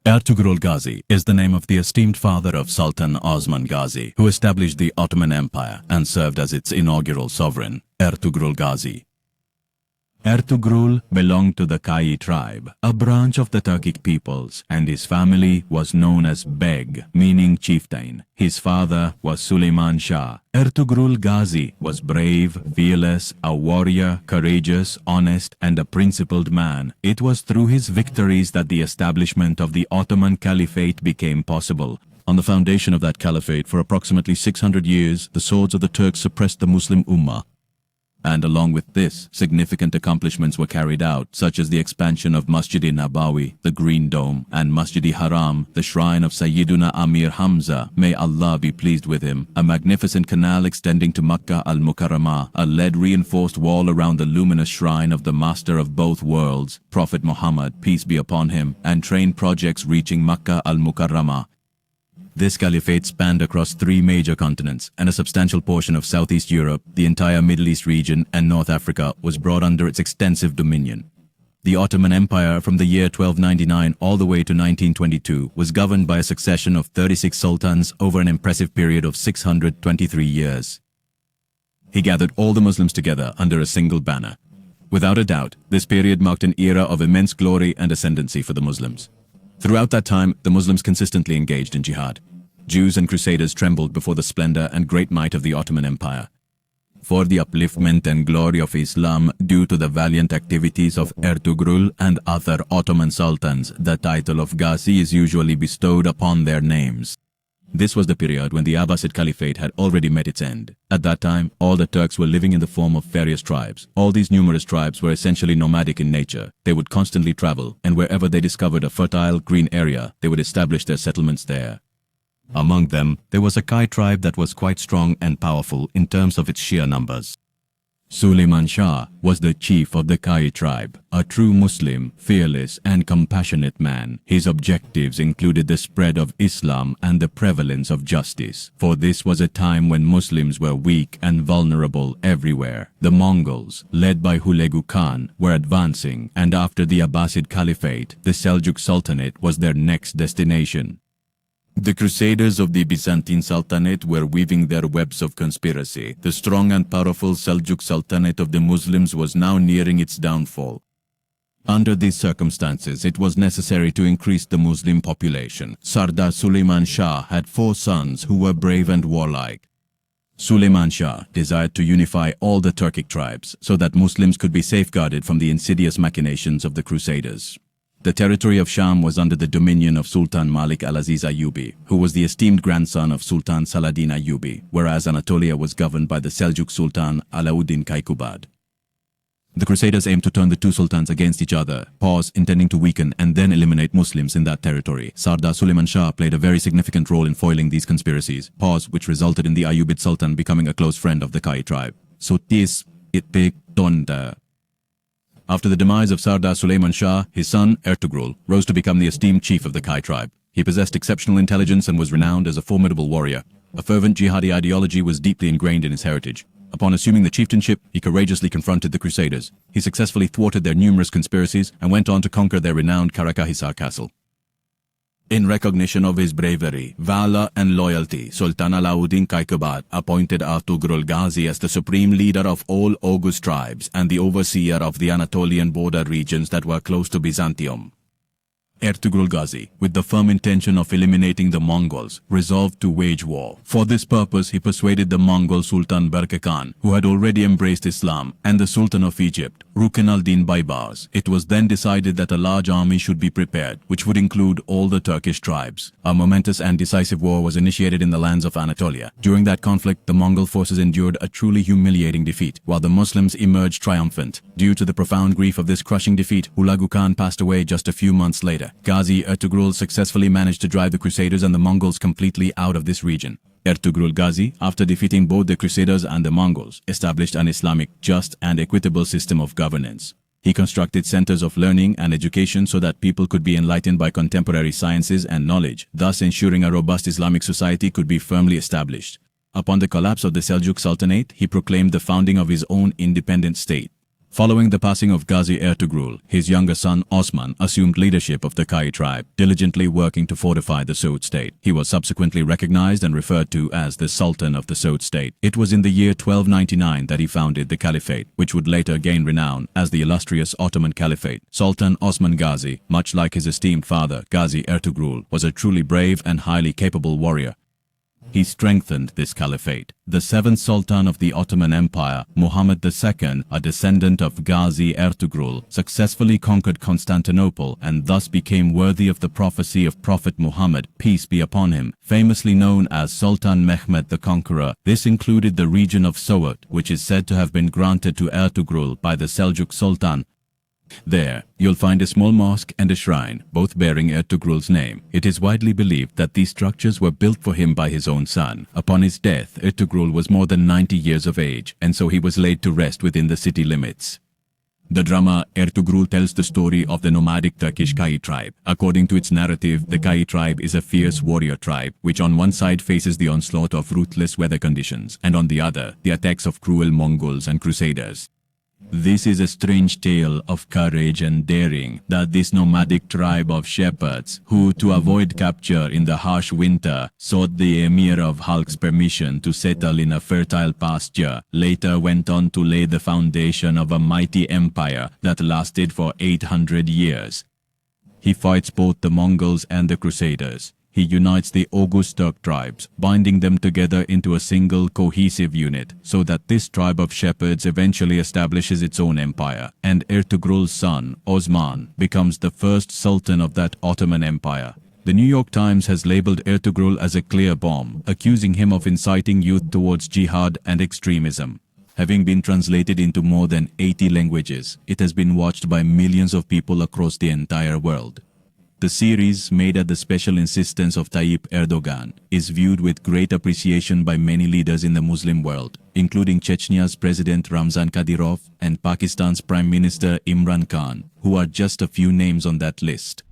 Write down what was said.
Ertugrul Ghazi is the name of the esteemed father of Sultan Osman Ghazi, who established the Ottoman Empire and served as its inaugural sovereign, Ertugrul Ghazi. Ertugrul belonged to the Kai tribe, a branch of the Turkic peoples, and his family was known as Beg, meaning chieftain. His father was Suleiman Shah. Ertugrul Ghazi was brave, fearless, a warrior, courageous, honest, and a principled man. It was through his victories that the establishment of the Ottoman Caliphate became possible. On the foundation of that caliphate for approximately 600 years, the swords of the Turks suppressed the Muslim Ummah. And along with this, significant accomplishments were carried out, such as the expansion of Masjid-i-Nabawi, the Green Dome, and Masjid-i-Haram, the shrine of Sayyiduna Amir Hamza, may Allah be pleased with him, a magnificent canal extending to Makkah al-Mukarramah, a lead-reinforced wall around the luminous shrine of the Master of both worlds, Prophet Muhammad, peace be upon him, and train projects reaching Makkah al-Mukarramah. This caliphate spanned across 3 major continents, and a substantial portion of Southeast Europe, the entire Middle East region, and North Africa was brought under its extensive dominion. The Ottoman Empire from the year 1299 all the way to 1922 was governed by a succession of 36 sultans over an impressive period of 623 years. He gathered all the Muslims together under a single banner. Without a doubt, this period marked an era of immense glory and ascendancy for the Muslims. Throughout that time, the Muslims consistently engaged in jihad. Jews and Crusaders trembled before the splendor and great might of the Ottoman Empire. For the upliftment and glory of Islam, due to the valiant activities of Ertugrul and other Ottoman sultans, the title of Ghazi is usually bestowed upon their names. This was the period when the Abbasid Caliphate had already met its end. At that time, all the Turks were living in the form of various tribes. All these numerous tribes were essentially nomadic in nature. They would constantly travel, and wherever they discovered a fertile, green area, they would establish their settlements there. Among them, there was a Kai tribe that was quite strong and powerful in terms of its sheer numbers. Suleiman Shah was the chief of the Kai tribe, a true Muslim, fearless and compassionate man. His objectives included the spread of Islam and the prevalence of justice, for this was a time when Muslims were weak and vulnerable everywhere. The Mongols, led by Hulagu Khan, were advancing, and after the Abbasid Caliphate, the Seljuk Sultanate was their next destination. The Crusaders of the Byzantine Sultanate were weaving their webs of conspiracy. The strong and powerful Seljuk Sultanate of the Muslims was now nearing its downfall. Under these circumstances, it was necessary to increase the Muslim population. Sardar Suleiman Shah had 4 sons who were brave and warlike. Suleiman Shah desired to unify all the Turkic tribes so that Muslims could be safeguarded from the insidious machinations of the Crusaders. The territory of Sham was under the dominion of Sultan Malik al-Aziz Ayyubi, who was the esteemed grandson of Sultan Saladin Ayyubi, whereas Anatolia was governed by the Seljuk Sultan Alauddin Kaikubad. The Crusaders aimed to turn the 2 sultans against each other, intending to weaken and then eliminate Muslims in that territory. Sardar Suleiman Shah played a very significant role in foiling these conspiracies, which resulted in the Ayyubid Sultan becoming a close friend of the Kai tribe. So this it big thunder. After the demise of Sardar Suleiman Shah, his son, Ertugrul, rose to become the esteemed chief of the Kai tribe. He possessed exceptional intelligence and was renowned as a formidable warrior. A fervent jihadi ideology was deeply ingrained in his heritage. Upon assuming the chieftainship, he courageously confronted the Crusaders. He successfully thwarted their numerous conspiracies and went on to conquer their renowned Karakahisar castle. In recognition of his bravery, valor, and loyalty, Sultan Alauddin Kaikubad appointed Ertugrul Ghazi as the supreme leader of all Oghuz tribes and the overseer of the Anatolian border regions that were close to Byzantium. Ertugrul Ghazi, with the firm intention of eliminating the Mongols, resolved to wage war. For this purpose, he persuaded the Mongol Sultan Berke Khan, who had already embraced Islam, and the Sultan of Egypt, Rukn al-Din Baybars. It was then decided that a large army should be prepared, which would include all the Turkish tribes. A momentous and decisive war was initiated in the lands of Anatolia. During that conflict, the Mongol forces endured a truly humiliating defeat, while the Muslims emerged triumphant. Due to the profound grief of this crushing defeat, Hulagu Khan passed away just a few months later. Ghazi Ertugrul successfully managed to drive the Crusaders and the Mongols completely out of this region. Ertugrul Ghazi, after defeating both the Crusaders and the Mongols, established an Islamic, just and equitable system of governance. He constructed centers of learning and education so that people could be enlightened by contemporary sciences and knowledge, thus ensuring a robust Islamic society could be firmly established. Upon the collapse of the Seljuk Sultanate, he proclaimed the founding of his own independent state. Following the passing of Ghazi Ertugrul, his younger son Osman assumed leadership of the Kai tribe, diligently working to fortify the Saud state. He was subsequently recognized and referred to as the Sultan of the Saud state. It was in the year 1299 that he founded the Caliphate, which would later gain renown as the illustrious Ottoman Caliphate. Sultan Osman Ghazi, much like his esteemed father Ghazi Ertugrul, was a truly brave and highly capable warrior. He strengthened this caliphate. The seventh Sultan of the Ottoman Empire, Muhammad II, a descendant of Ghazi Ertugrul, successfully conquered Constantinople and thus became worthy of the prophecy of Prophet Muhammad, peace be upon him, famously known as Sultan Mehmed the Conqueror. This included the region of Saud, which is said to have been granted to Ertugrul by the Seljuk Sultan. There, you'll find a small mosque and a shrine, both bearing Ertugrul's name. It is widely believed that these structures were built for him by his own son. Upon his death, Ertugrul was more than 90 years of age, and so he was laid to rest within the city limits. The drama Ertugrul tells the story of the nomadic Turkish Kai tribe. According to its narrative, the Kai tribe is a fierce warrior tribe, which on one side faces the onslaught of ruthless weather conditions, and on the other, the attacks of cruel Mongols and crusaders. This is a strange tale of courage and daring that this nomadic tribe of shepherds, who to avoid capture in the harsh winter sought the emir of Halk's permission to settle in a fertile pasture, later went on to lay the foundation of a mighty empire that lasted for 800 years. He fights both the Mongols and the Crusaders. He unites the august Turk tribes, binding them together into a single cohesive unit, so that this tribe of shepherds eventually establishes its own empire, and Ertugrul's son, Osman, becomes the first sultan of that Ottoman Empire. The New York Times has labeled Ertugrul as a clear bomb, accusing him of inciting youth towards jihad and extremism. Having been translated into more than 80 languages, it has been watched by millions of people across the entire world. The series, made at the special insistence of Tayyip Erdogan, is viewed with great appreciation by many leaders in the Muslim world, including Chechnya's President Ramzan Kadyrov and Pakistan's Prime Minister Imran Khan, who are just a few names on that list.